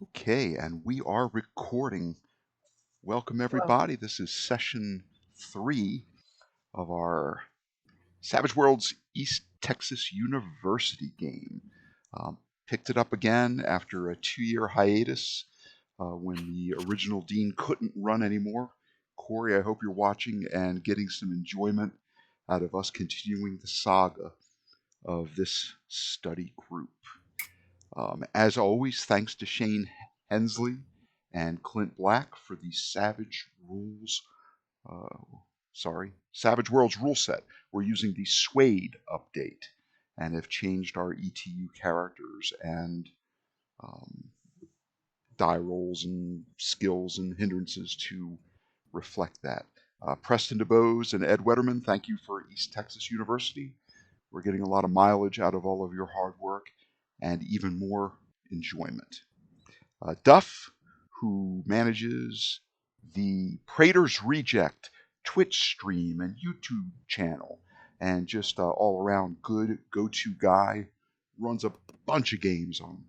Okay, and we are recording. Welcome, Well, everybody. This is session 3 of our Savage Worlds East Texas University game. Um, Picked it up again after a 2-year hiatus when the original dean couldn't run anymore. Corey, I hope you're watching and getting some enjoyment out of us continuing the saga of this study group. As always, thanks to Shane Hensley and Clint Black for the uh, Savage Worlds rule set. We're using the Suede update and have changed our ETU characters and um, die rolls and skills and hindrances to reflect that. Preston DeBose and Ed Wetterman, thank you for East Texas University. We're getting a lot of mileage out of all of your hard work and even more enjoyment. Duff, who manages the Prater's Reject Twitch stream and YouTube channel, and just all around good go to guy, runs a bunch of games on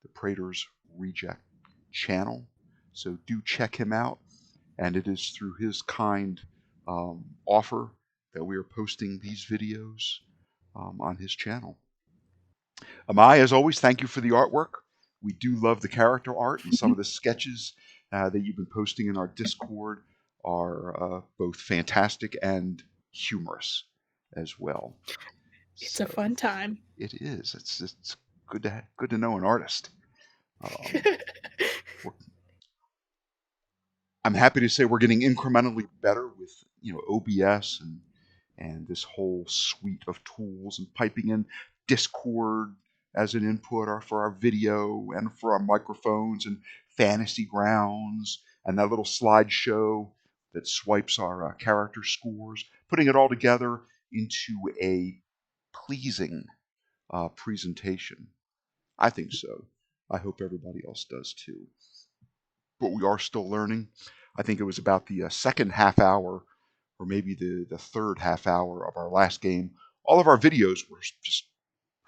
the Prater's Reject channel. So do check him out, and it is through his kind offer that we are posting these videos on his channel. Amai, as always, thank you for the artwork. We do love the character art, and some of the sketches that you've been posting in our Discord are both fantastic and humorous as well. it's a So fun time. it is. It's good to know an artist. Um, I'm happy to say we're getting incrementally better with OBS and this whole suite of tools and piping in Discord as an input or for our video and for our microphones and Fantasy Grounds and that little slideshow that swipes our character scores, putting it all together into a pleasing presentation. I think so. I hope everybody else does too. But we are still learning. I think it was about the second half hour, or maybe the third half hour of our last game. All of our videos were just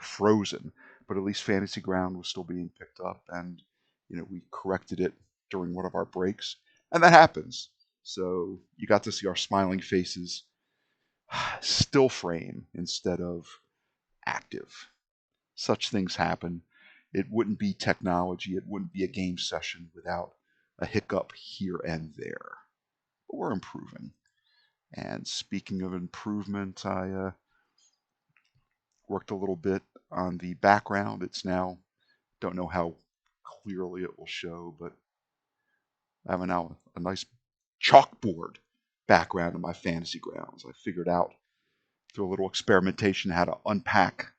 frozen, but at least Fantasy Ground was still being picked up, and we corrected it during one of our breaks, and that happens. So you got to see our smiling faces, still frame instead of active. Such things happen. It wouldn't be technology, it wouldn't be a game session without a hiccup here and there. But we're improving. And speaking of improvement, I worked a little bit on the background. It's now, don't know how clearly it will show, but I have now a nice chalkboard background in my Fantasy Grounds. I figured out through a little experimentation how to unpack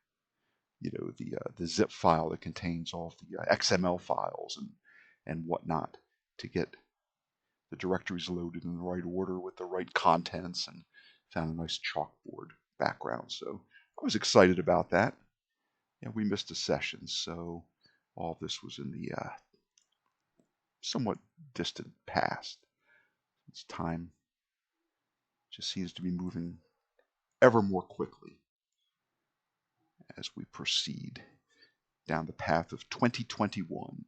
the zip file that contains all of the XML files and whatnot to get the directories loaded in the right order with the right contents, and found a nice chalkboard background. So I was excited about that. Yeah, we missed a session, so all this was in the somewhat distant past. It's time just seems to be moving ever more quickly as we proceed down the path of 2021.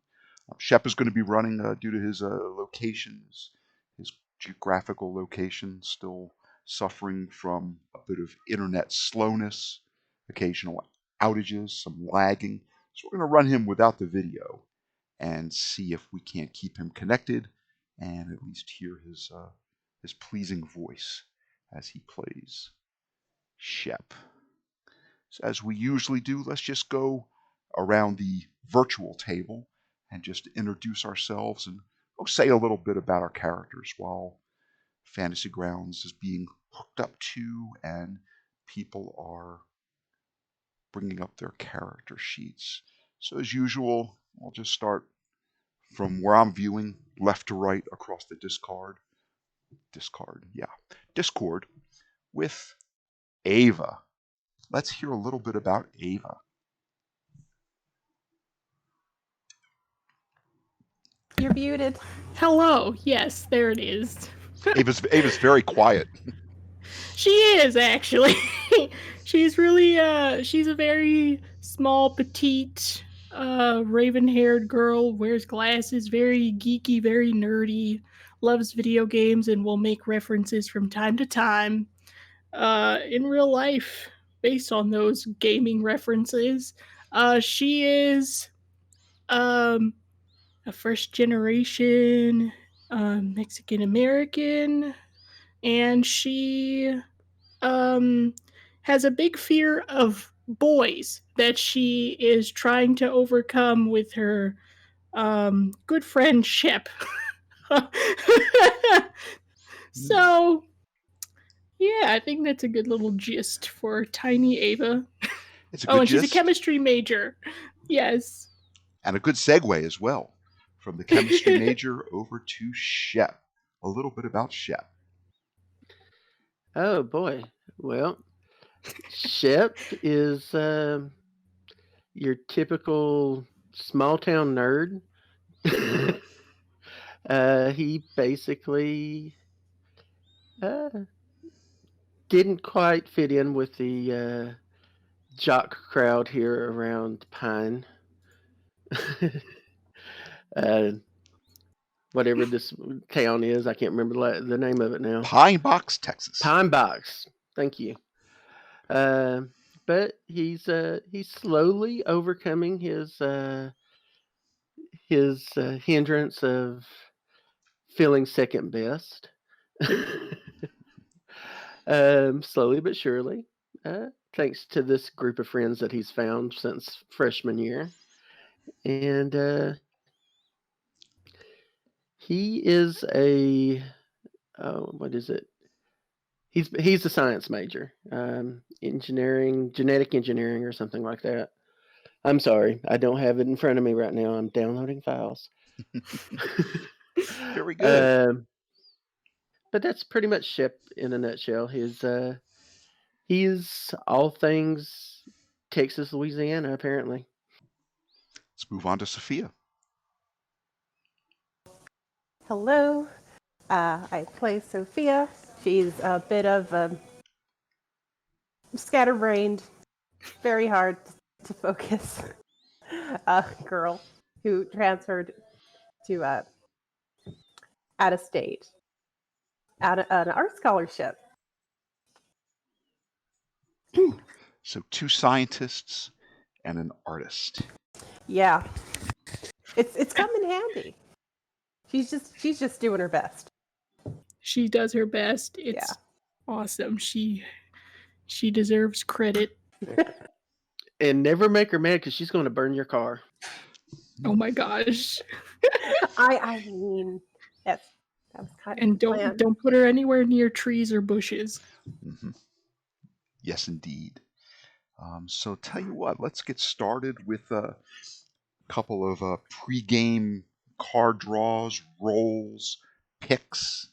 Shep is going to be running due to his locations, his geographical location, still suffering from a bit of internet slowness, occasional outages, some lagging. So we're going to run him without the video and see if we can't keep him connected and at least hear his pleasing voice as he plays Shep. So as we usually do, let's just go around the virtual table and just introduce ourselves and say a little bit about our characters while Fantasy Grounds is being hooked up to and people are bringing up their character sheets. So as usual, I'll just start from where I'm viewing, left to right across the Discord, with Ava. Let's hear a little bit about Ava. You're muted. Hello. Yes, there it is. Ava's very quiet. She is actually. She's really she's a very small petite Raven-haired girl, wears glasses, very geeky, very nerdy, loves video games, and will make references from time to time. In real life, based on those gaming references, she is um, a first generation Mexican American, and she um, has a big fear of boys that she is trying to overcome with her good friend Shep. Hmm. So, yeah, I think that's a good little gist for tiny Ava. It's a Oh, good and she's a gist chemistry major. Yes. and a good segue as well from the chemistry major over to Shep. A little bit about Shep. Oh boy. Well, Shep is your typical small town nerd. He basically uh, didn't quite fit in with the jock crowd here around Pine. uh, Whatever this town is, I can't remember the name of it now. Pine Box, Texas. Pine Box. Thank you. Uh, but he's slowly overcoming his hindrance of feeling second best. Slowly but surely, thanks to this group of friends that he's found since freshman year. And he is a, oh, what is it? He's a science major, engineering, genetic engineering, or something like that. I'm sorry, I don't have it in front of me right now. I'm downloading files. Very good. um, but that's pretty much Shep in a nutshell. He's all things Texas, Louisiana, apparently. Let's move on to Sophia. Hello, I play Sophia. She's a bit of a scatterbrained, very hard to focus girl who transferred to out of state, an art scholarship. So, two scientists and an artist. Yeah, it's come in handy. She's just doing her best. She does her best. It's awesome. She deserves credit. And never make her mad because she's going to burn your car. Oh my gosh. I mean, that was kind of And the plan. don't put her anywhere near trees or bushes. Mm-hmm. Yes, indeed. So, tell you what, let's get started with a couple of pre-game card draws, rolls, picks,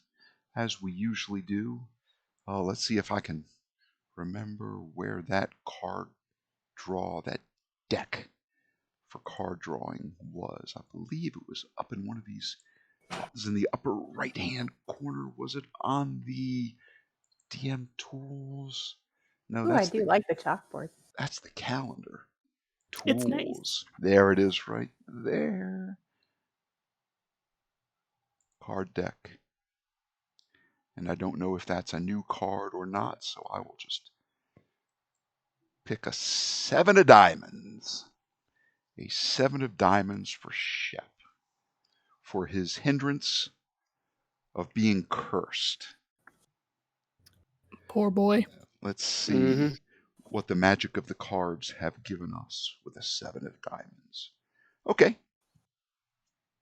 as we usually do. Let's see if I can remember where that card draw, that deck for card drawing was. I believe it was up in one of these. It was in the upper right hand corner. Was it on the DM tools? No, Ooh, I do like the chalkboard. that's the calendar. It's nice. Tools. There it is right there. Card deck. And I don't know if that's a new card or not, so I will just pick a 7 of diamonds. A 7 of diamonds for Shep. For his hindrance of being cursed. Poor boy. Let's see Mm-hmm. what the magic of the cards have given us with a 7 of diamonds. Okay.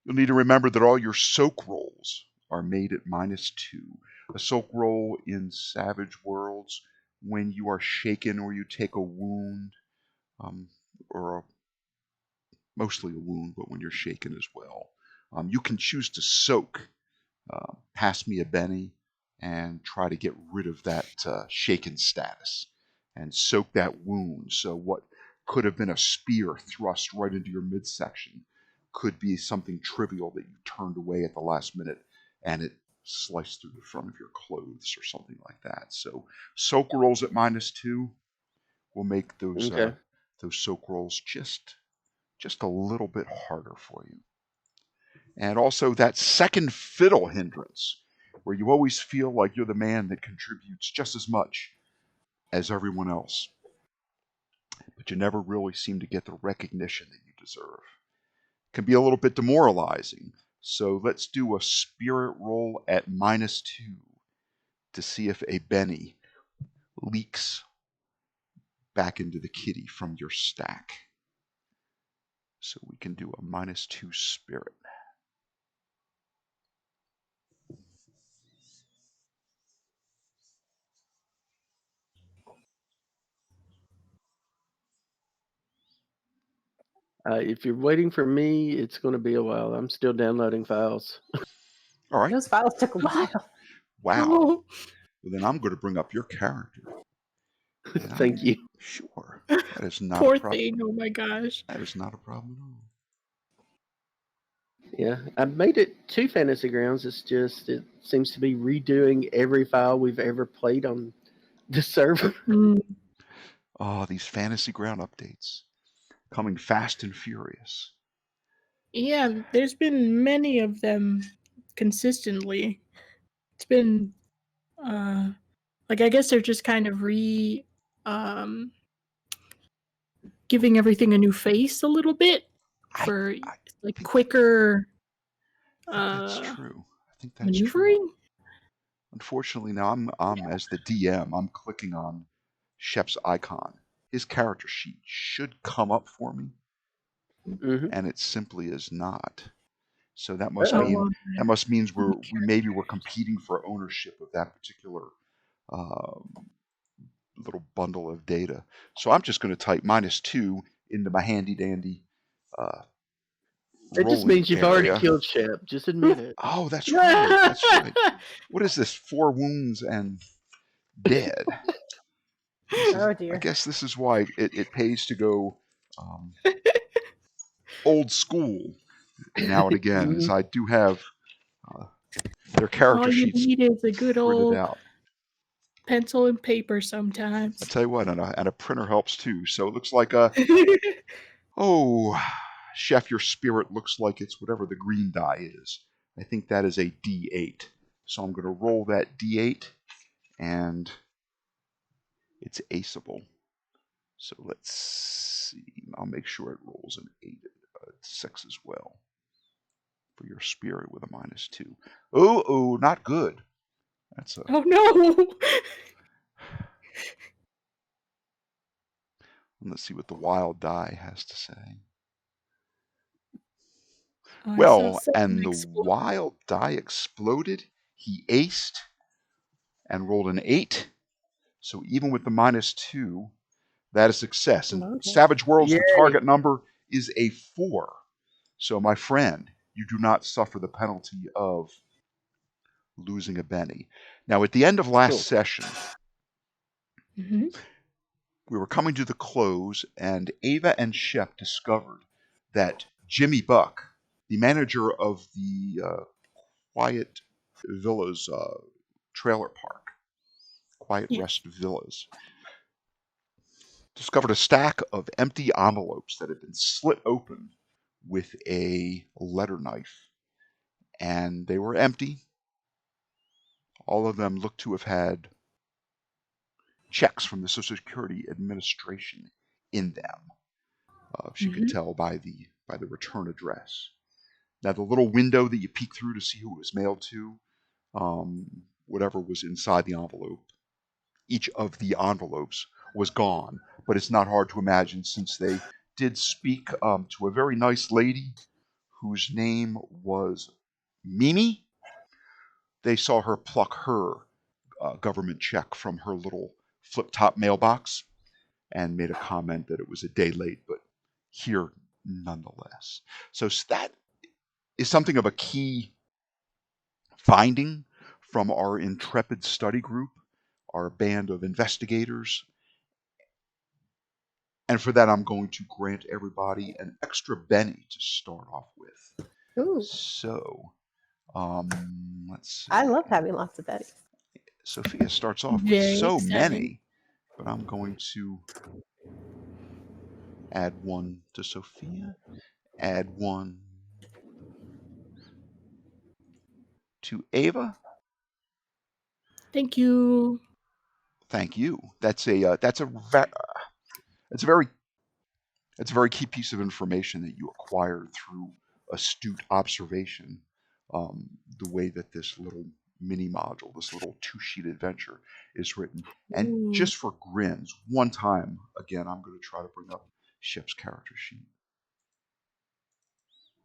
You'll need to remember that all your soak rolls are made at -2. A soak roll in Savage Worlds, when you are shaken or you take a wound, um, or mostly a wound, but when you're shaken as well, you can choose to soak. Pass me a Benny and try to get rid of that shaken status and soak that wound. So what could have been a spear thrust right into your midsection could be something trivial that you turned away at the last minute and it sliced through the front of your clothes or something like that. So soak rolls at -2 will make those Okay. soak rolls just just a little bit harder for you. And also that second fiddle hindrance, where you always feel like you're the man that contributes just as much as everyone else, but you never really seem to get the recognition that you deserve. Can be a little bit demoralizing. So let's do a spirit roll at -2 to see if a Benny leaks back into the kitty from your stack. So we can do a -2 spirit. If you're waiting for me, it's going to be a while. I'm still downloading files. All right. Those files took a while. Wow. Oh, Well, then I'm going to bring up your character. Thank you. Sure. That is not poor a problem. thing. Oh my gosh. That is not a problem at all. Yeah, I made it to Fantasy Grounds. It's just it seems to be redoing every file we've ever played on this server. Mm. Oh, these Fantasy Ground updates. Coming fast and furious. Yeah, there's been many of them consistently. It's been like I guess they're just kind of giving everything a new face a little bit for I like think- quicker that's true. I think that's maneuvering. true. Unfortunately, now I'm as the DM, I'm clicking on Shep's icon. His character sheet should come up for me, and it simply is not. So that must Uh-oh. mean means we're competing for ownership of that particular little bundle of data. So I'm just going to type -2 into my handy dandy. It just means you've already killed Shep. Just admit it. Oh, that's right. That's right. What is this? 4 wounds and dead. Oh dear. I guess this is why it pays to go old school now and again, as I do have their character All you sheets need is a good printed old out. pencil and paper I sometimes. tell you what, and a printer helps too. So it looks like Chef, your spirit looks like it's whatever the green die is. I think that is a D8. So I'm going to roll that D8, and it's aceable. So let's see. I'll make sure it rolls an 6 as well for your spirit with a -2. Oh, not good. That's a. Oh no! Let's see what the wild die has to say. Oh, Well, and the wild die exploded. He aced and rolled an 8. So even with the -2, that is success. And Okay. Savage Worlds, Yay. the target number is a 4. So my friend, you do not suffer the penalty of losing a Benny. Now, at the end of last session, we were coming to the close, and Ava and Shep discovered that Jimmy Buck, the manager of the Quiet Villas trailer park, Quiet Rest Villas, discovered a stack of empty envelopes that had been slit open with a letter knife. And they were empty. All of them looked to have had checks from the Social Security Administration in them. She could tell by the return address. Now, the little window that you peek through to see who it was mailed to, whatever was inside the envelope, each of the envelopes was gone. But it's not hard to imagine, since they did speak to a very nice lady whose name was Mimi. They saw her pluck her government check from her little flip-top mailbox and made a comment that it was a day late, but here nonetheless. So that is something of a key finding from our intrepid study group, our band of investigators. And for that, I'm going to grant everybody an extra Benny to start off with. Ooh. So, let's see. I love having lots of Betty. Sophia starts off with so many, but I'm going to Add 1 to Sophia. Add 1 to Ava. Thank you. Thank you. That's a very key piece of information that you acquired through astute observation. The way that this little mini module, this little 2-sheet adventure is written. And Ooh. just for grins, one time, again, I'm going to try to bring up Ship's character sheet.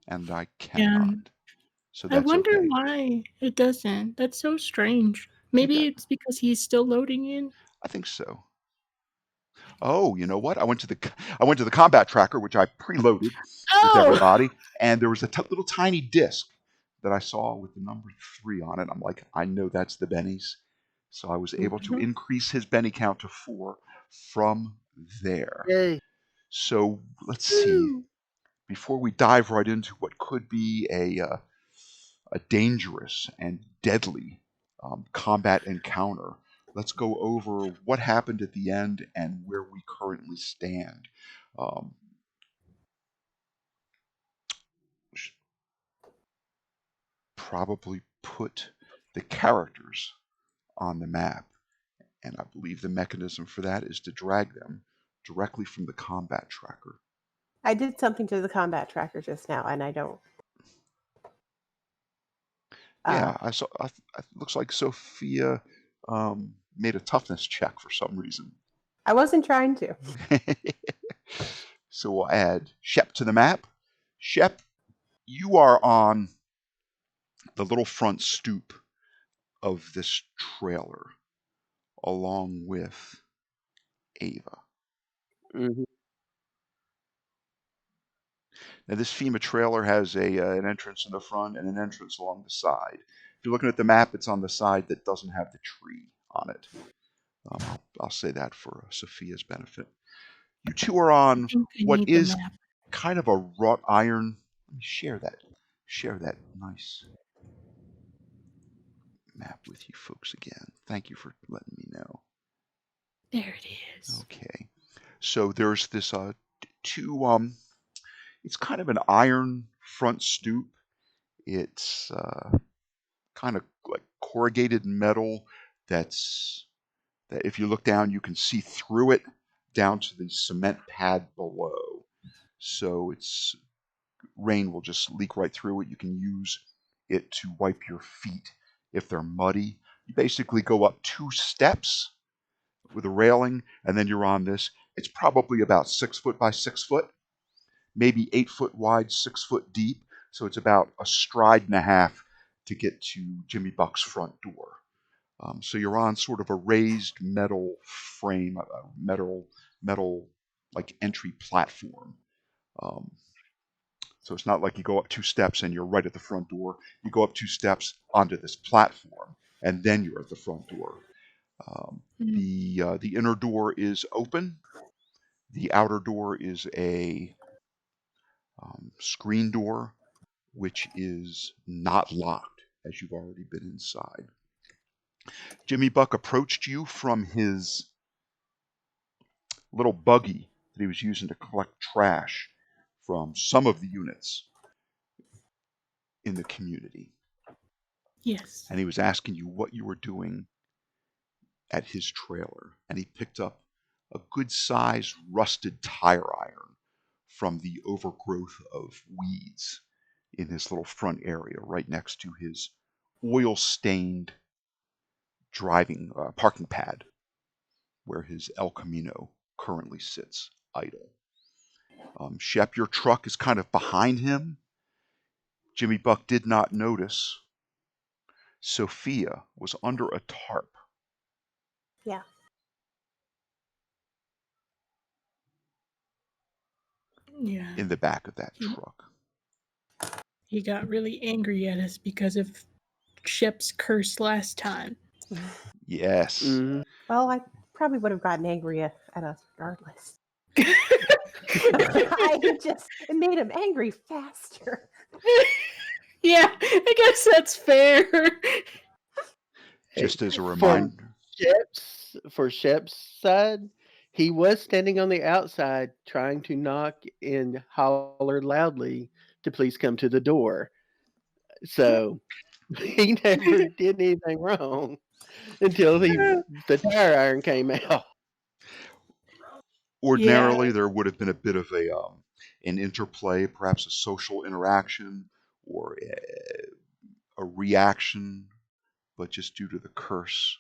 And I cannot. So I that's wonder okay. why it doesn't. That's so strange. Maybe it's because he's still loading in. I think so. Oh, you know what? I went to the combat tracker, which I preloaded with everybody, and there was a little tiny disc that I saw with the number 3 on it. I'm like, I know that's the bennies. So I was able to increase his Benny count to 4 from there. Yay. So let's see. Before we dive right into what could be a dangerous and deadly combat encounter, let's go over what happened at the end and where we currently stand. Probably put the characters on the map, and I believe the mechanism for that is to drag them directly from the combat tracker. I did something to the combat tracker just now, and I don't. Yeah, I saw. It looks like Sophia made a toughness check for some reason. I wasn't trying to. So we'll add Shep to the map. Shep, you are on the little front stoop of this trailer, along with Ava. Mm-hmm. Now, this FEMA trailer has an entrance in the front and an entrance along the side. If you're looking at the map, it's on the side that doesn't have the tree on it. I'll say that for Sophia's benefit. You two are on what is kind of a wrought iron. Let me share that nice map with you folks again. Thank you for letting me know. There it is. Okay. So there's this two it's kind of an iron front stoop. It's kind of like corrugated metal that if you look down you can see through it down to the cement pad below. So it's rain will just leak right through it. You can use it to wipe your feet if they're muddy. You basically go up 2 steps with a railing, and then you're on this. It's probably about 6 foot by 6 foot, maybe 8 foot wide, 6 foot deep. So it's about a stride and a half to get to Jimmy Buck's front door. So you're on sort of a raised metal frame, a metal like entry platform. So it's not like you go up 2 steps and you're right at the front door. You go up 2 steps onto this platform, and then you're at the front door. The inner door is open. The outer door is a screen door, which is not locked, as you've already been inside. Jimmy Buck approached you from his little buggy that he was using to collect trash from some of the units in the community. Yes. And he was asking you what you were doing at his trailer. And he picked up a good-sized rusted tire iron from the overgrowth of weeds in his little front area right next to his oil-stained parking pad where his El Camino currently sits idle. Shep, your truck is kind of behind him. Jimmy Buck did not notice Sophia was under a tarp. Yeah. Yeah. In the back of that truck. He got really angry at us because of Shep's curse last time. Yes. Mm-hmm. Well, I probably would have gotten angry at us regardless. I just made him angry faster. Yeah, I guess that's fair. Just as a reminder. For Shep's side, He was standing on the outside trying to knock and holler loudly to please come to the door. So he never did anything wrong until the tire iron came out. Yeah. Ordinarily, there would have been a bit of an interplay, perhaps a social interaction or a reaction, but just due to the curse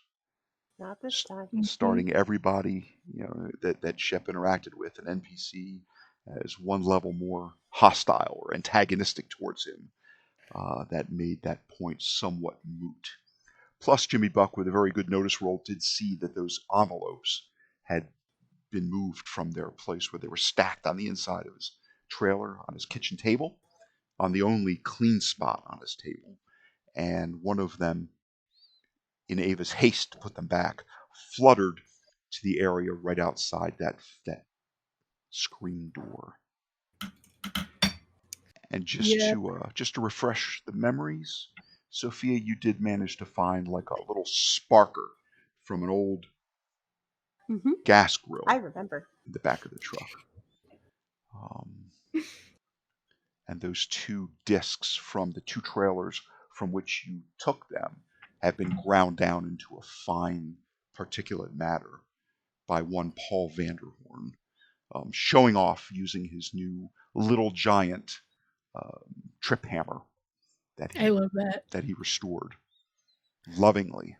Not this time. starting everybody that Shep interacted with, an NPC, as one level more hostile or antagonistic towards him. That made that point somewhat moot. Plus, Jimmy Buck, with a very good notice roll, did see that those envelopes had been moved from their place where they were stacked on the inside of his trailer on his kitchen table, on the only clean spot on his table. And one of them, in Ava's haste to put them back, fluttered to the area right outside that screen door. And just to refresh the memories, Sophia, you did manage to find like a little sparker from an old gas grill I remember. in the back of the truck. And those 2 discs from the 2 trailers from which you took them have been ground down into a fine particulate matter by one Paul Vanderhorn, showing off using his new Little Giant trip hammer I love that. that he restored lovingly.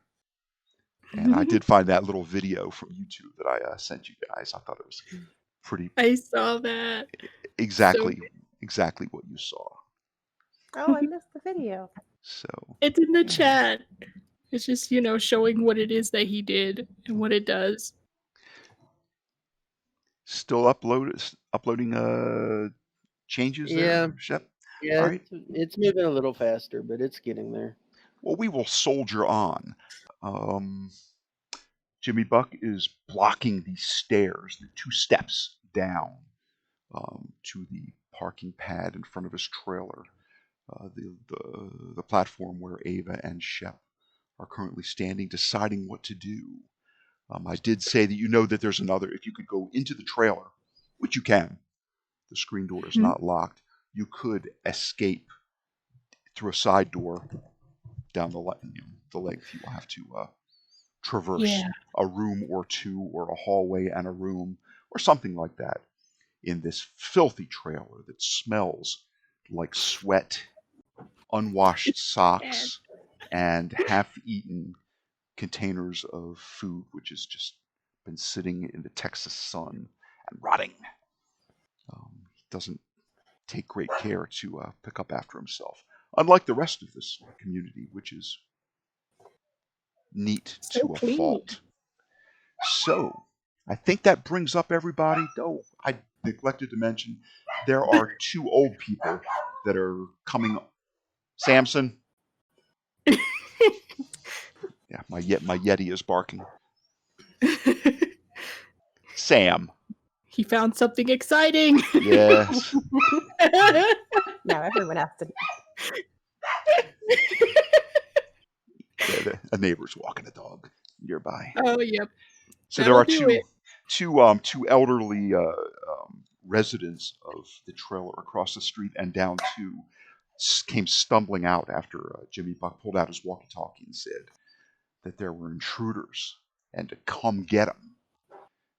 And I did find that little video from YouTube that I sent you guys. I thought it was pretty. I saw that. Exactly what you saw. Oh, I missed the video. So it's in the chat. It's just, showing what it is that he did and what it does. Still uploading changes there, Shep? Yeah, All right. it's moving a little faster, but it's getting there. Well, we will soldier on. Jimmy Buck is blocking the stairs, the 2 steps down to the parking pad in front of his trailer, the platform where Ava and Shep are currently standing, deciding what to do. I did say that that there's another. If you could go into the trailer, which you can, the screen door is not locked. You could escape through a side door down the length. You will have to traverse a room or 2, or a hallway and a room, or something like that, in this filthy trailer that smells like sweat, unwashed socks, and half-eaten containers of food which has just been sitting in the Texas sun and rotting. He doesn't take great care to pick up after himself, unlike the rest of this community, which is neat to a fault. So, I think that brings up everybody. Oh, I neglected to mention, there are 2 old people that are coming. Samson? Yeah, my Yeti is barking. Sam. He found something exciting. Yes. Now everyone has to. Yeah, a neighbor's walking a dog nearby. Oh, yep. So there are two elderly residents of the trailer across the street and down came stumbling out after Jimmy Buck pulled out his walkie-talkie and said that there were intruders and to come get them.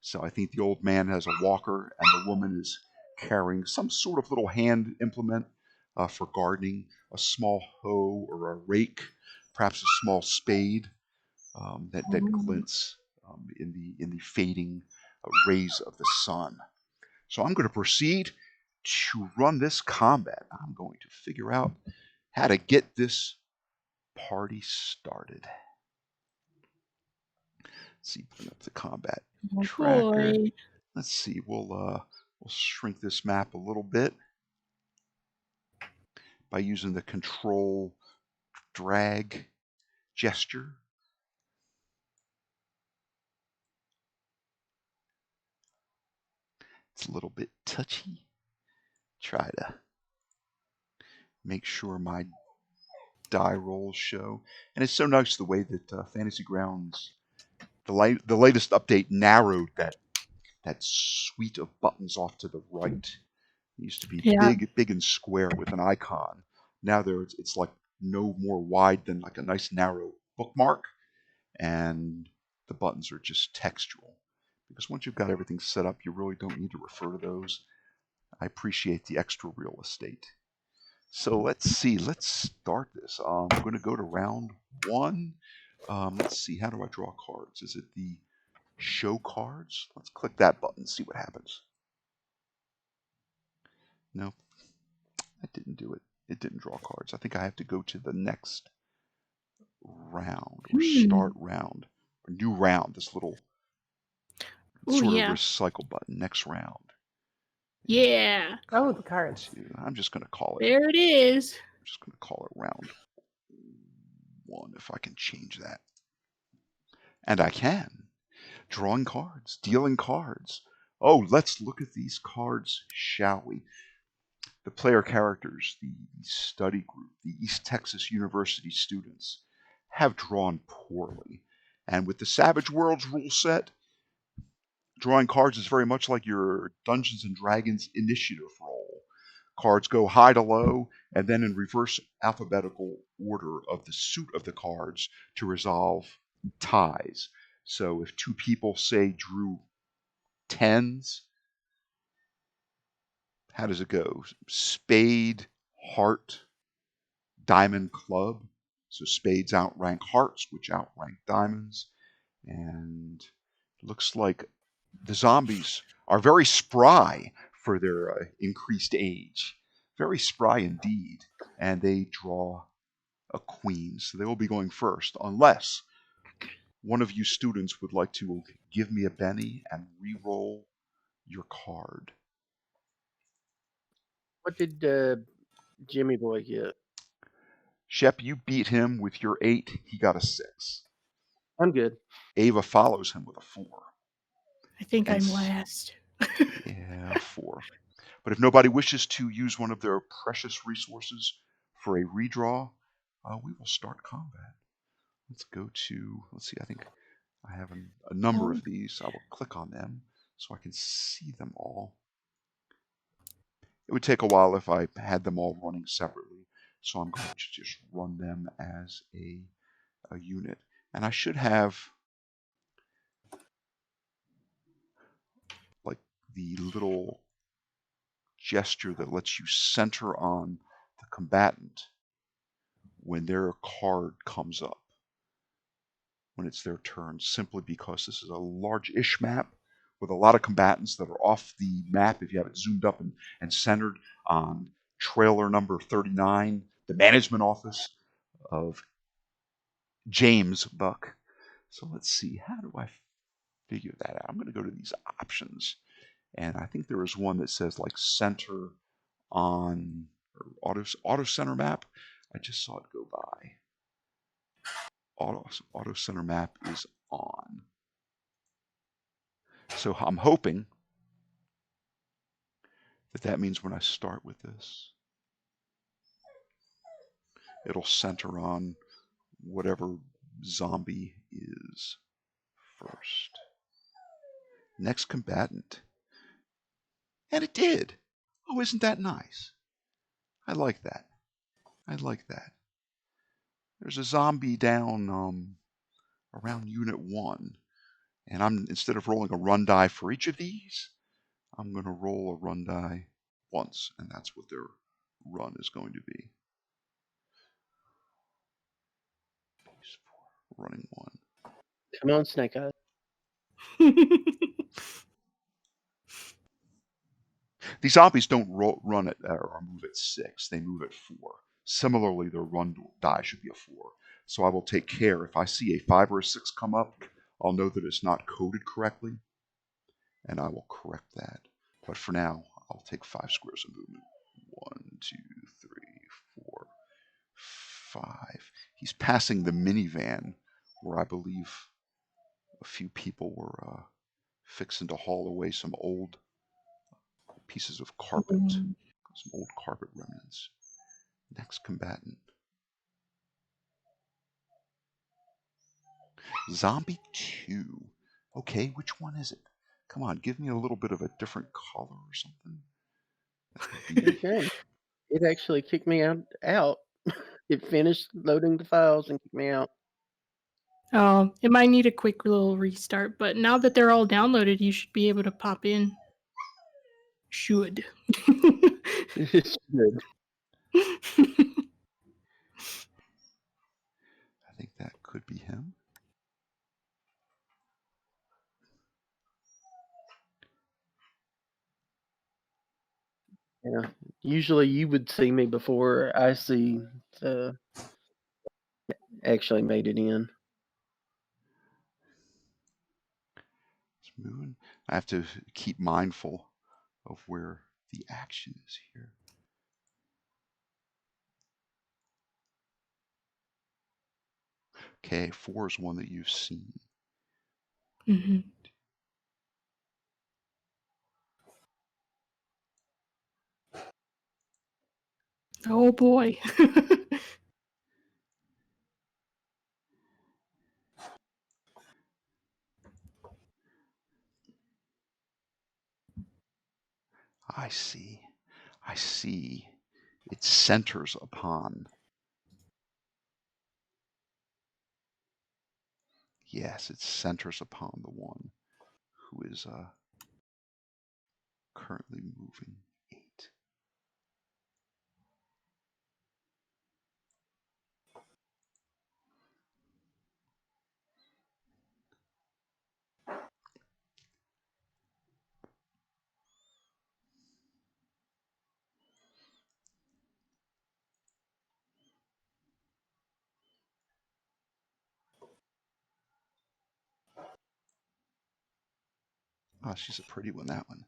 So I think the old man has a walker and the woman is carrying some sort of little hand implement for gardening, a small hoe or a rake, perhaps a small spade that glints in the fading rays of the sun. So I'm going to proceed to run this combat. I'm going to figure out how to get this party started. Let's see, bring up the combat tracker. Boy. Let's see, we'll shrink this map a little bit by using the control drag gesture. It's a little bit touchy. Try to make sure my die rolls show. And it's so nice the way that Fantasy Grounds, the latest update narrowed that that suite of buttons off to the right. It used to be Yeah. big and square with an icon. Now it's like no more wide than like a nice narrow bookmark, and the buttons are just textual. Because once you've got everything set up, you really don't need to refer to those. I appreciate the extra real estate. So let's see. Let's start this. I'm going to go to round 1. Let's see. How do I draw cards? Is it the show cards? Let's click that button, see what happens. No, I didn't do it. It didn't draw cards. I think I have to go to the next round or start round or new round. This little sort of recycle button. Next round. Yeah. Oh, the cards. I'm just going to call it. There it is. I'm just going to call it round 1 if I can change that. And I can. Drawing cards, dealing cards. Oh, let's look at these cards, shall we? The player characters, the study group, the East Texas University students have drawn poorly. And with the Savage Worlds rule set, drawing cards is very much like your Dungeons and Dragons initiative roll. Cards go high to low, and then in reverse alphabetical order of the suit of the cards to resolve ties. So if 2 people, say, drew 10s, how does it go? Spade, heart, diamond, club. So spades outrank hearts, which outrank diamonds. And it looks like the zombies are very spry for their increased age. Very spry indeed. And they draw a queen. So they will be going first, unless one of you students would like to give me a Benny and re-roll your card. What did Jimmy Boy get? Shep, you beat him with your 8. He got a 6. I'm good. Ava follows him with a 4. I think And I'm last. Yeah, 4. But if nobody wishes to use one of their precious resources for a redraw, we will start combat. Let's go to, let's see, I think I have a number of these. I will click on them so I can see them all. It would take a while if I had them all running separately, so I'm going to just run them as a unit. And I should have like the little gesture that lets you center on the combatant when their card comes up, when it's their turn, simply because this is a large-ish map with a lot of combatants that are off the map if you have it zoomed up and centered on trailer number 39, the management office of James Buck. So let's see, how do I figure that out? I'm going to go to these options, and I think there is one that says like center on or auto center map. I just saw it go by. Auto center map is on. So I'm hoping that means when I start with this, it'll center on whatever zombie is first. Next combatant. And it did. Oh, isn't that nice? I like that. I like that. There's a zombie down around Unit 1. And I'm, instead of rolling a run die for each of these, I'm going to roll a run die once. And that's what their run is going to be. Running 1. Come on, Snake Eyes. These zombies don't run at or move at 6. They move at 4. Similarly, their run die should be a 4. So I will take care. If I see a 5 or a 6 come up, I'll know that it's not coded correctly, and I will correct that. But for now, I'll take 5 squares of movement. 1, 2, 3, 4, 5. He's passing the minivan where I believe a few people were fixing to haul away some old pieces of carpet, some old carpet remnants. Next combatant. Zombie 2. Okay, which one is it? Come on, give me a little bit of a different color or something. That would be... Okay. It actually kicked me out. It finished loading the files and kicked me out. Oh, it might need a quick little restart, but now that they're all downloaded, you should be able to pop in. Should. It's good. I think that could be him. Yeah. Usually you would see me before I see actually made it in. It's moving. I have to keep mindful of where the action is here. Okay, 4 is one that you've seen. Mm-hmm. Oh boy. I see. I see. It centers upon... Yes, it centers upon the one who is currently moving 8. Oh, she's a pretty one, that one.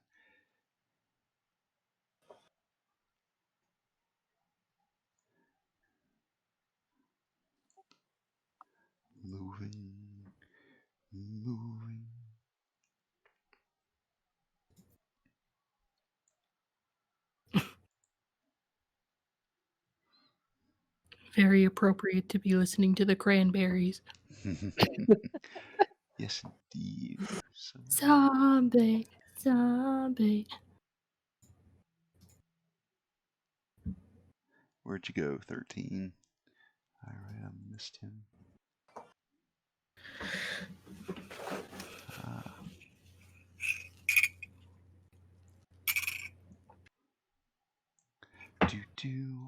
Moving, moving. Very appropriate to be listening to the Cranberries. Yes, indeed. So, Zombie, zombie. where'd you go, 13? All right, I missed him.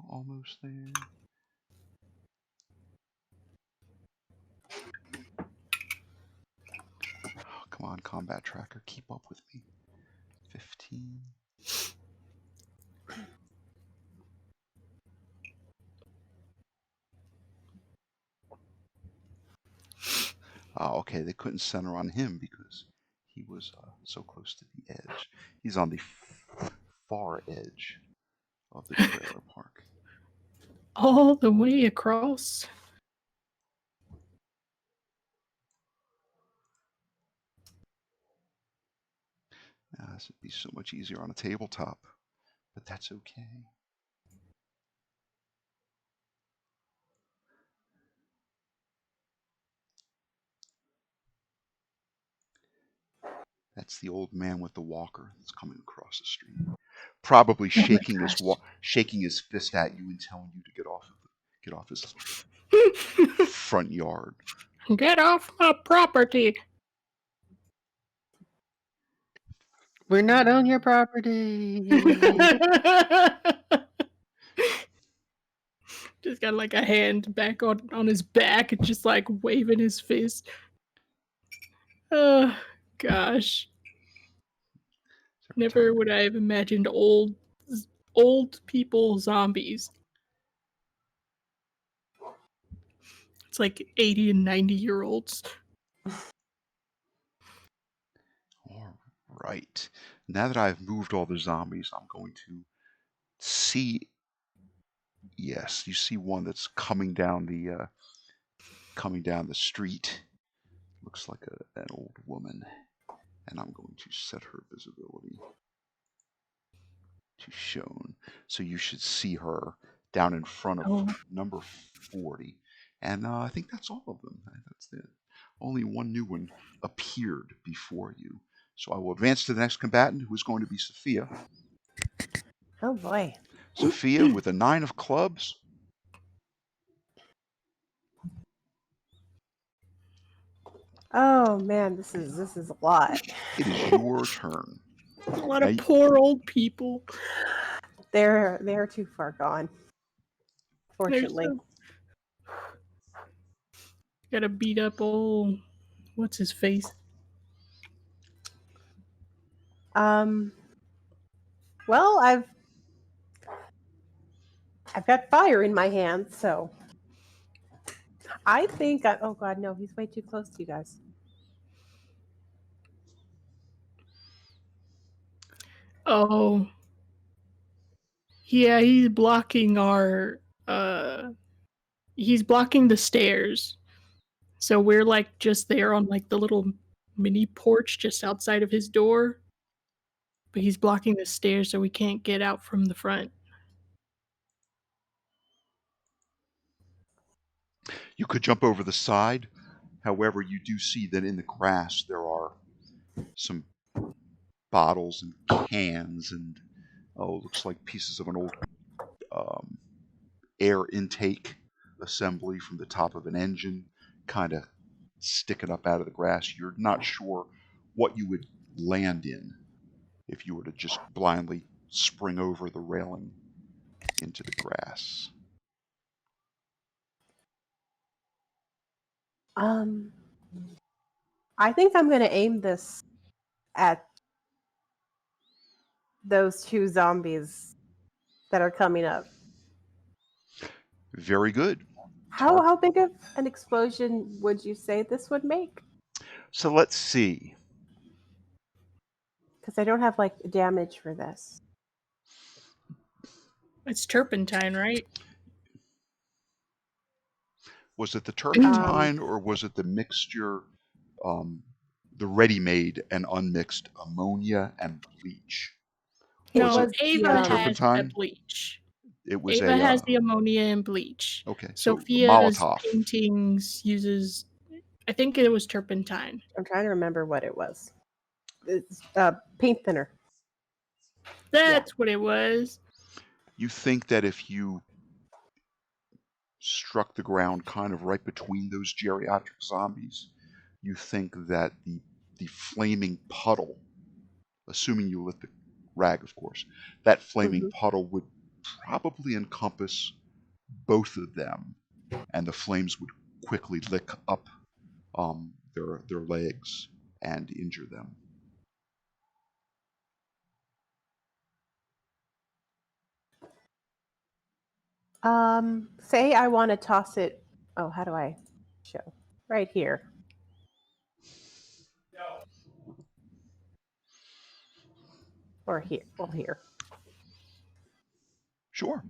Almost there. Oh, come on, combat tracker, keep up with me. 15. Oh, okay, they couldn't center on him because he was so close to the edge. He's on the far edge of the trailer park. All the way across. This would be so much easier on a tabletop, but that's okay. That's the old man with the walker that's coming across the street, probably shaking his fist at you and telling you to get off his front yard. Get off my property. We're not on your property. Just got like a hand back on his back and just like waving his fist. Oh, gosh. Never would I have imagined old people zombies. It's like 80 and 90-year-olds. All right. Now that I've moved all the zombies, I'm going to see... Yes, you see one that's coming down the street. Looks like an old woman. And I'm going to set her visibility to shown. So you should see her down in front of number 40. And I think that's all of them. That's it. Only one new one appeared before you. So I will advance to the next combatant, who is going to be Sophia. Oh boy. Sophia with a 9 of clubs. Oh man, this is a lot. It is your turn. A lot Now of poor old people. They're too far gone. Fortunately. Gotta beat up old. What's his face? Well, I've got fire in my hands, so I think oh god, no, he's way too close to you guys. Oh. Yeah, he's blocking our he's blocking the stairs. So we're like just there on like the little mini porch just outside of his door. But he's blocking the stairs so we can't get out from the front. you could jump over the side. However, you do see that in the grass there are some bottles and cans and looks like pieces of an old air intake assembly from the top of an engine, kind of sticking up out of the grass. You're not sure what you would land in if you were to just blindly spring over the railing into the grass. I think I'm going to aim this at those two zombies that are coming up. Very good. How big of an explosion would you say this would make? So let's see. Because I don't have like damage for this. It's turpentine, right? Was it the turpentine or was it the mixture, the ready-made and unmixed ammonia and bleach? No, was Ava the, has the turpentine? bleach. It was Ava has the ammonia and bleach. okay. So Sophia's Molotov. paintings uses, I think it was turpentine. I'm trying to remember what it was. It's paint thinner. That's what it was. You think that if you struck the ground kind of right between those geriatric zombies, you think that the flaming puddle, assuming you lit the rag, of course, that flaming puddle would probably encompass both of them, and the flames would quickly lick up their legs and injure them. Say I want to toss it. Oh, how do I show? Right here. Or here. Well, here. Sure.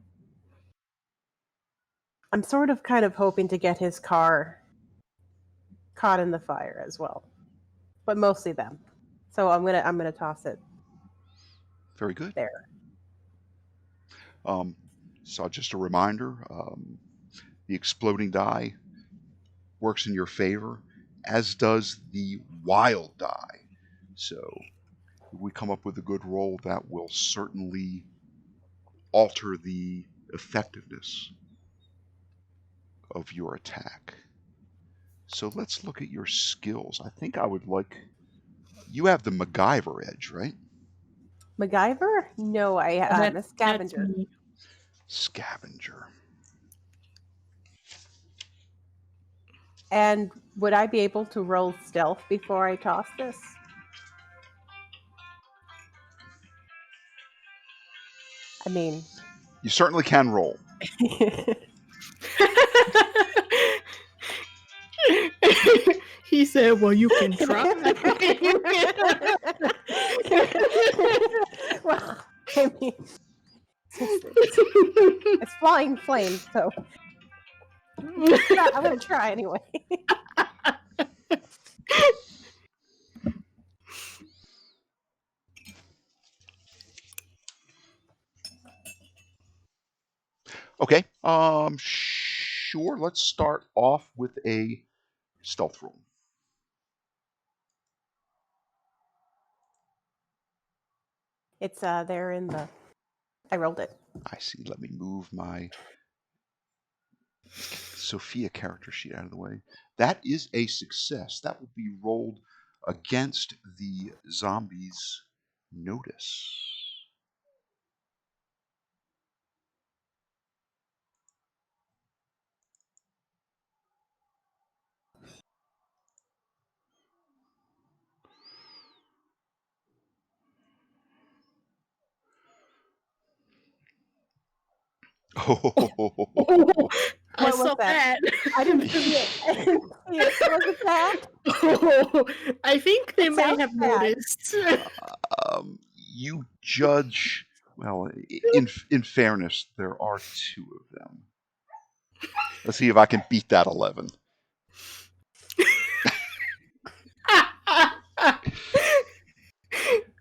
I'm sort of kind of hoping to get his car caught in the fire as well. But mostly them. So I'm gonna toss it. Very good. There. So just a reminder, the exploding die works in your favor, as does the wild die. So if we come up with a good roll, that will certainly alter the effectiveness of your attack. So let's look at your skills. I think I would like... You have the MacGyver edge, right? MacGyver? No, I am a scavenger. Scavenger. And would I be able to roll stealth before I toss this? I mean... You certainly can roll. He said, well, you can try. Well, I mean, it's flying flames, so I'm going to try anyway. Okay. Sure. Let's start off with a stealth roll. It's there in the. I rolled it. I see. Let me move my Sophia character sheet out of the way. That is a success. That will be rolled against the zombies' notice. Oh, I What was saw that? that. I didn't see it. I didn't see it. Was it bad? Oh, I think they It may sounds have bad. noticed. You judge. Well, in fairness, there are two of them. Let's see if I can beat that 11.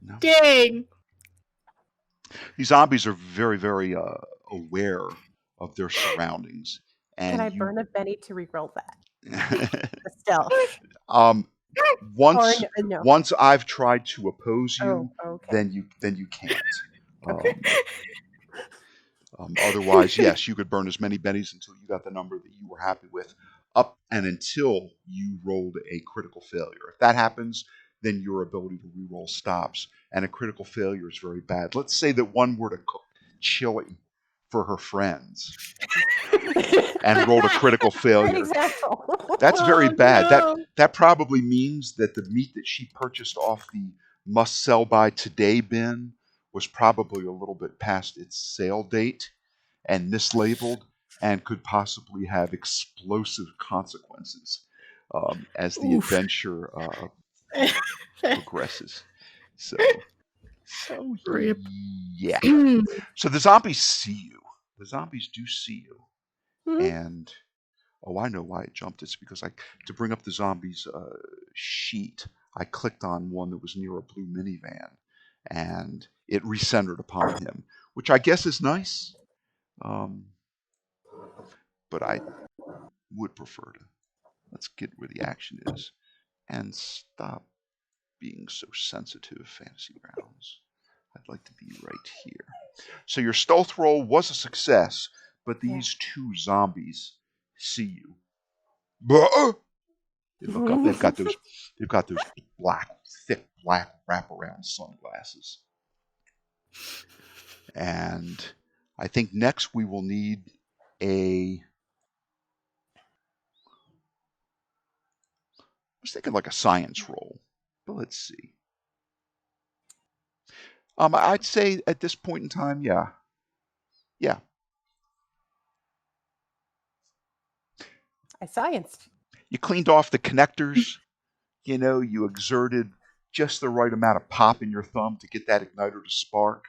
No. Dang. These zombies are very, very aware of their surroundings, Can and I burn a Benny to re-roll that? you. Stealth. Once Or no. once I've tried to oppose you, Oh, okay. then you can't. Okay. Otherwise, yes, you could burn as many bennies until you got the number that you were happy with, up and until you rolled a critical failure. If that happens, then your ability to reroll stops, and a critical failure is very bad. Let's say that one were to cook chili for her friends and rolled a critical Great failure. example. That's very Oh, bad. no. That probably means that the meat that she purchased off the must sell by today bin was probably a little bit past its sale date and mislabeled and could possibly have explosive consequences as the Oof. adventure progresses. So Rip. yeah. So the zombies see you. The zombies do see you. Mhm. And oh, I know why it jumped. It's because to bring up the zombies sheet, I clicked on one that was near a blue minivan, and it recentered upon him, which I guess is nice. But I would prefer to let's get where the action is and stop being so sensitive, Fantasy Grounds. I'd like to be right here. So your stealth roll was a success, but these two zombies see you. They look up. They've got those thick black wraparound sunglasses. And I think next we will need I was thinking like a science roll, but let's see. I'd say at this point in time, yeah. I scienced. You cleaned off the connectors. You exerted just the right amount of pop in your thumb to get that igniter to spark.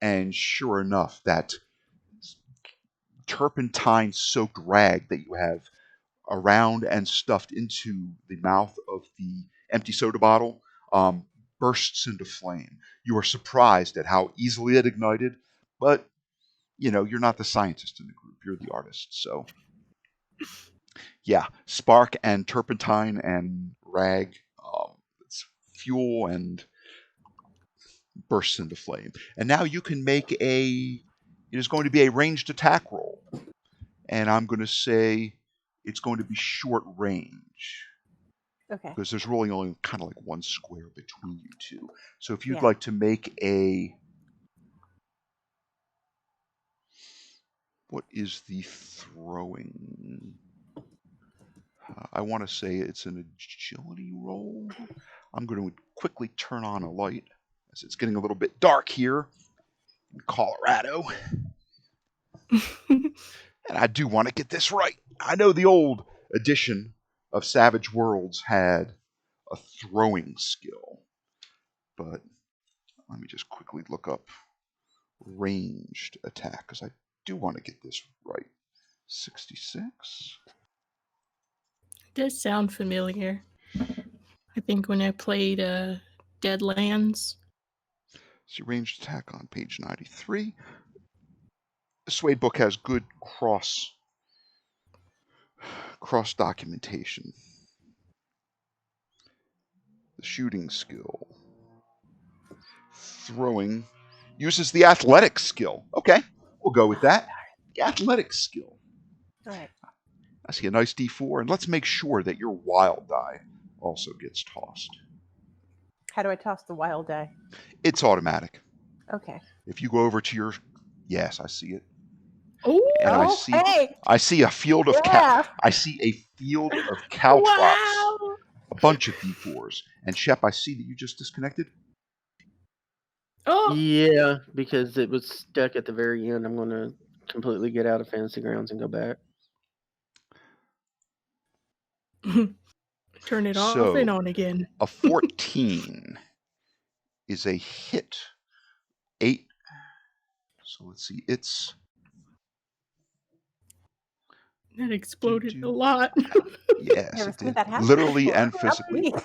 And sure enough, that turpentine-soaked rag that you have around and stuffed into the mouth of the empty soda bottle bursts into flame. You are surprised at how easily it ignited, but you're not the scientist in the group, you're the artist. So yeah, spark and turpentine and rag, it's fuel, and bursts into flame. And now you can make it is going to be a ranged attack roll. And I'm going to say it's going to be short range. Okay. Because there's really only kind of like one square between you two. So if you'd Yeah. like to make what is the throwing? I want to say it's an agility roll. I'm going to quickly turn on a light as it's getting a little bit dark here in Colorado. And I do want to get this right. I know the old edition of Savage Worlds had a throwing skill, but let me just quickly look up ranged attack because I do want to get this right. 66. Does sound familiar. I think when I played Deadlands. See, ranged attack on page 93. The Suede book has good cross documentation. The shooting skill. Throwing Uses the athletics skill. Okay, we'll go with that. The athletics skill. All right. I see a nice D4, and let's make sure that your wild die also gets tossed. How do I toss the wild die? It's automatic. Okay. If you go over to your, yes, I see it, Oh, and hey. I see a field of Yeah. I see a field of caltrops, wow. a bunch of D4s, and Shep, I see that you just disconnected. Oh, Yeah, because it was stuck at the very end. I'm going to completely get out of Fantasy Grounds and go back. turn it off So and on again. a 14 is a hit. 8. So let's see. It's That exploded a lot. yes, Never it seen did. that happen Literally before. and physically. Neat.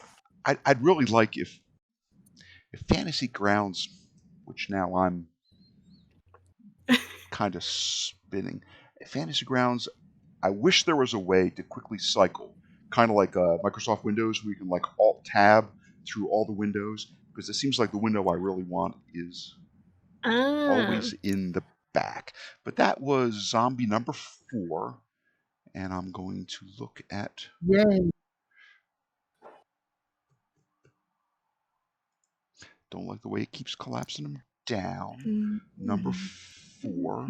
I'd really like if Fantasy Grounds, which now I'm kind of spinning, Fantasy Grounds, I wish there was a way to quickly cycle, kind of like Microsoft Windows, where you can like Alt Tab through all the windows, because it seems like the window I really want is always in the back. But that was zombie number 4, and I'm going to look at. Yay! Don't like the way it keeps collapsing them down. Mm-hmm. Number 4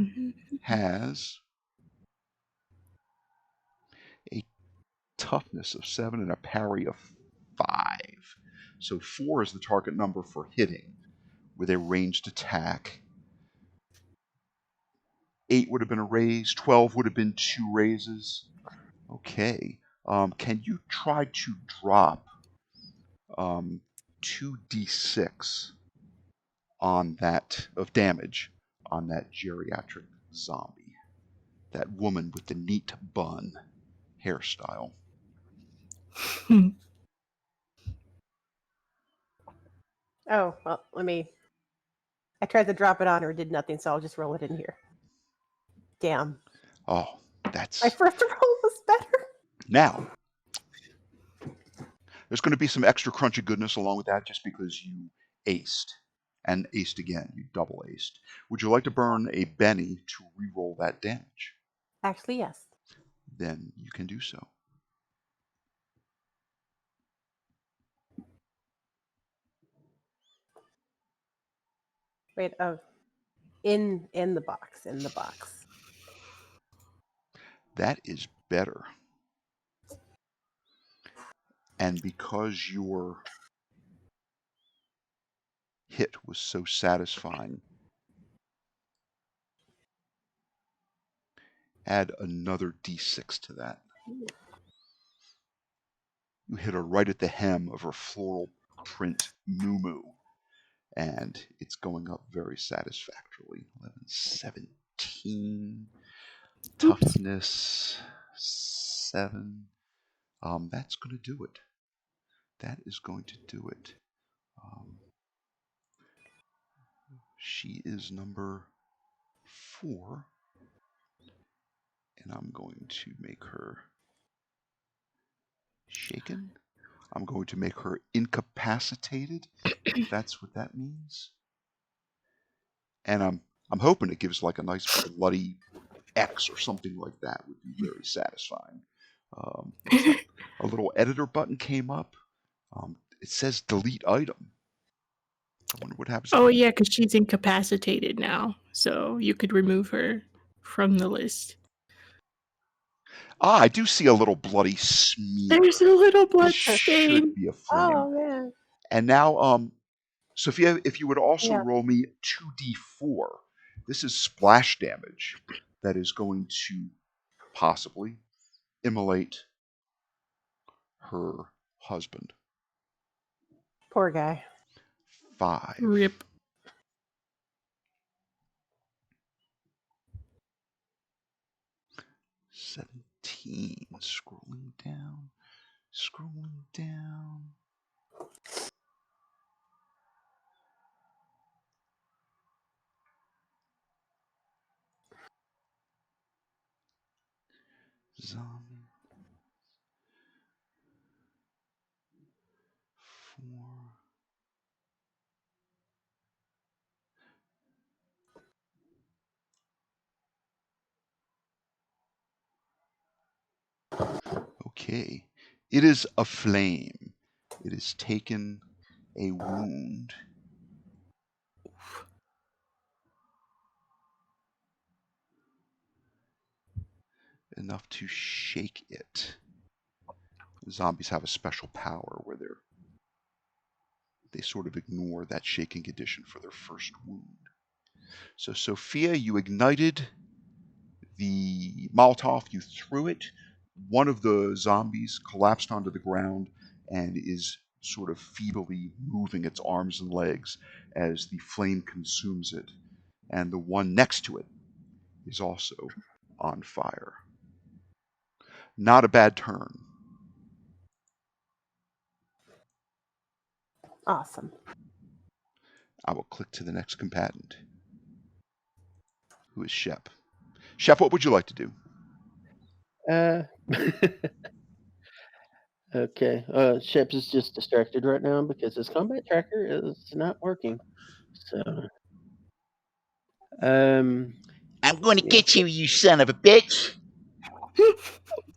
has a toughness of 7 and a parry of 5. So 4 is the target number for hitting with a ranged attack. 8 would have been a raise. 12 would have been 2 raises. Okay. Can you try to drop 2d6 on that of damage on that geriatric zombie? That woman with the neat bun hairstyle. Oh, well, I tried to drop it on her, did nothing, so I'll just roll it in here. Damn. Oh, that's. My first roll was better. Now, there's going to be some extra crunchy goodness along with that just because you aced. And aced again. You double aced. Would you like to burn a Benny to re-roll that damage? Actually, yes. Then you can do so. Wait, oh. In the box. That is better. And because your hit was so satisfying, add another d6 to that. You hit her right at the hem of her floral print moo, and it's going up very satisfactorily. 11, 17, toughness 7. That's going to do it. That is going to do it. She is number 4, and I'm going to make her shaken. I'm going to make her incapacitated, if that's what that means. And I'm hoping it gives like a nice bloody X or something like that. Would be very satisfying. A little editor button came up. It says delete item. I wonder what happens. Oh, yeah, because she's incapacitated now. So you could remove her from the list. I do see a little bloody smear. There's a little blood This stain. should be a flame. Oh, man. And now, Sophia, if you would also Yeah. roll me 2d4. This is splash damage that is going to possibly immolate her husband. Poor guy. 5. Rip. 17. Scrolling down. Zombie. 4. Okay. It is aflame. It has taken a wound. Enough to shake it. Zombies have a special power where they sort of ignore that shaking condition for their first wound. So Sophia, you ignited the Molotov, you threw it. One of the zombies collapsed onto the ground and is sort of feebly moving its arms and legs as the flame consumes it. And the one next to it is also on fire. Not a bad turn. Awesome. I will click to the next combatant, who is Shep. Shep, what would you like to do? Okay. Shep is just distracted right now because his combat tracker is not working. So, I'm going to yeah. get you, you son of a bitch.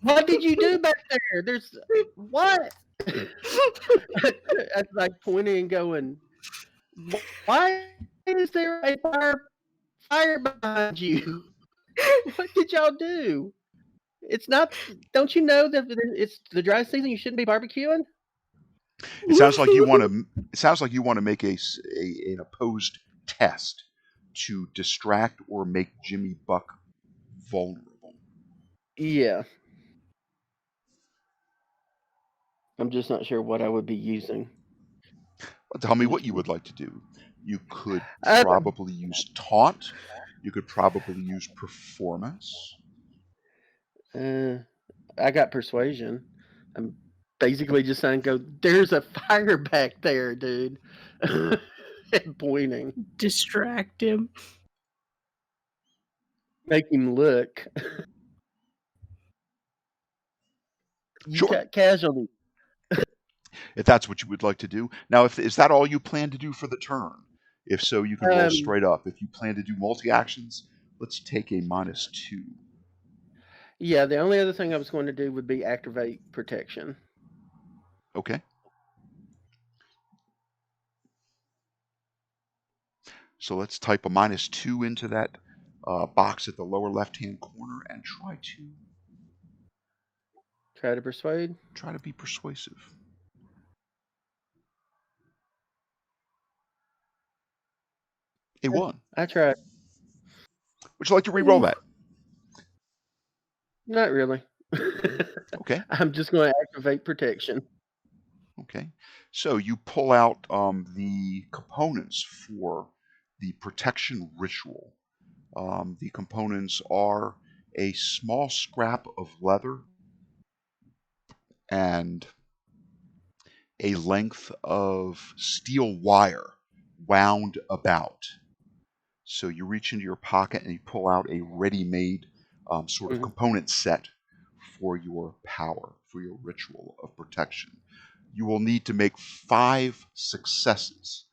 What did you do back there? There's what? That's like pointing and going. Why is there a fire behind you? What did y'all do? It's not. Don't you know that it's the dry season? You shouldn't be barbecuing. It sounds like you want to. It sounds like you want to make an opposed test to distract or make Jimmy Buck vulnerable. Yeah. I'm just not sure what I would be using. Well, tell me what you would like to do. You could Uh, probably use taunt. You could probably use performance. I got persuasion. I'm basically just saying, "Go. There's a fire back there, dude." And pointing, Distract him. make him look. You Sure. got casualty. If that's what you would like to do. Now, is that all you plan to do for the turn? If so, you can roll straight up. If you plan to do multi-actions, let's take a -2. Yeah, the only other thing I was going to do would be activate protection. Okay. So let's type a -2 into that box at the lower left-hand corner and try Try to persuade. to be persuasive. A 1. I tried. Would you like to re-roll that? Not really. Okay. I'm just going to activate protection. Okay. So you pull out the components for the protection ritual. The components are a small scrap of leather and a length of steel wire wound about. So you reach into your pocket and you pull out a ready-made sort of component set for your power, for your ritual of protection. You will need to make 5 successes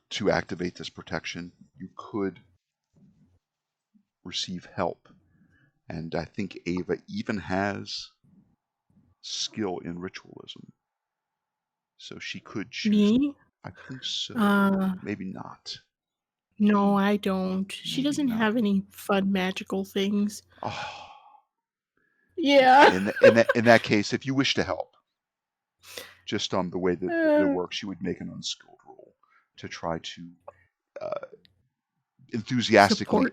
to activate this protection. You could receive help. And I think Ava even has skill in ritualism. So she could choose. Me? I think so. Maybe not. No, I don't. She Maybe doesn't not. have any fun magical things. Oh. Yeah. In that case, if you wish to help, just on the way that it works, you would make an unskilled roll to try to enthusiastically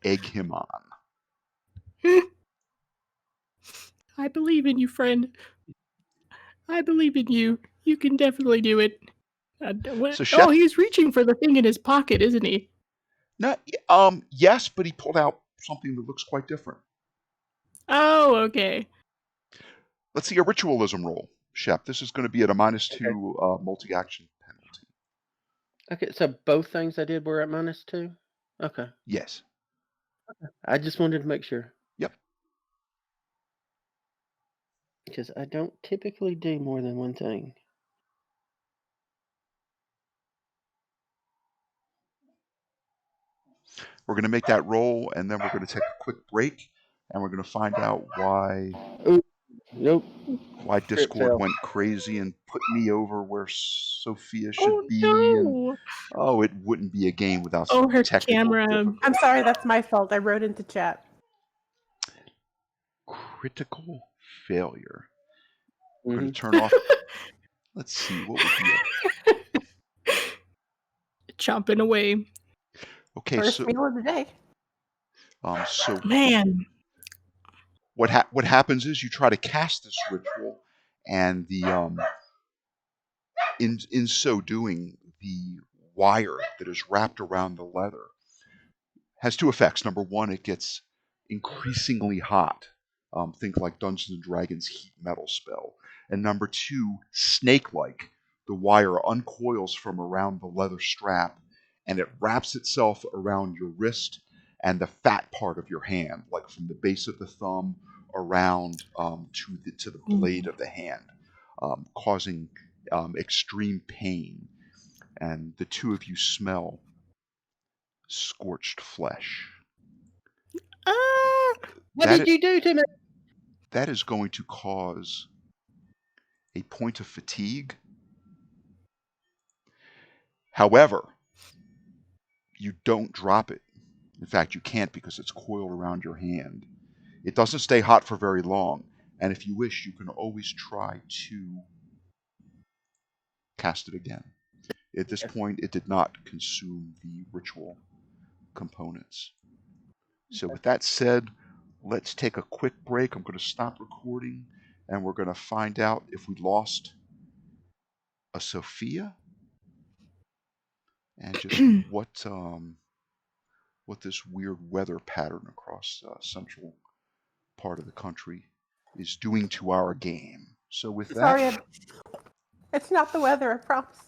egg him on. I believe in you, friend. I believe in you. You can definitely do it. So Chef, he's reaching for the thing in his pocket, isn't he? No, yes, but he pulled out something that looks quite different. Oh, okay. Let's see a ritualism roll, Shep. This is going to be at a -2 multi-action penalty. Okay, so both things I did were at -2? Okay. Yes. Okay. I just wanted to make sure. Yep. Because I don't typically do more than one thing. We're going to make that roll, and then we're going to take a quick break, and we're going to find out why Ooh, Nope. Why Script Discord fail. went crazy and put me over where Sophia should Oh be, and no! it wouldn't be a game without Oh, some her technical camera. difficulties. I'm sorry, that's my fault. I wrote into chat. Critical failure. We're going Mhm. to turn off. Let's see, what would be Chomping away. okay? First So, meal of the day. so Man. what happens is you try to cast this ritual, and the in so doing, the wire that is wrapped around the leather has two effects. Number one, it gets increasingly hot. Think like Dungeons and Dragons heat metal spell. And number two, snake-like, the wire uncoils from around the leather strap, and it wraps itself around your wrist and the fat part of your hand, like from the base of the thumb around to the blade of the hand, causing extreme pain. And the two of you smell scorched flesh. Ah! What That did you do to me? that is going to cause a point of fatigue. However, you don't drop it. In fact, you can't because it's coiled around your hand. It doesn't stay hot for very long, and if you wish, you can always try to cast it again. At this point, it did not consume the ritual components. So with that said, let's take a quick break. I'm going to stop recording, and we're going to find out if we lost a Sophia and just what this weird weather pattern across central part of the country is doing to our game. So with that, Sorry, it's not the weather, I promise.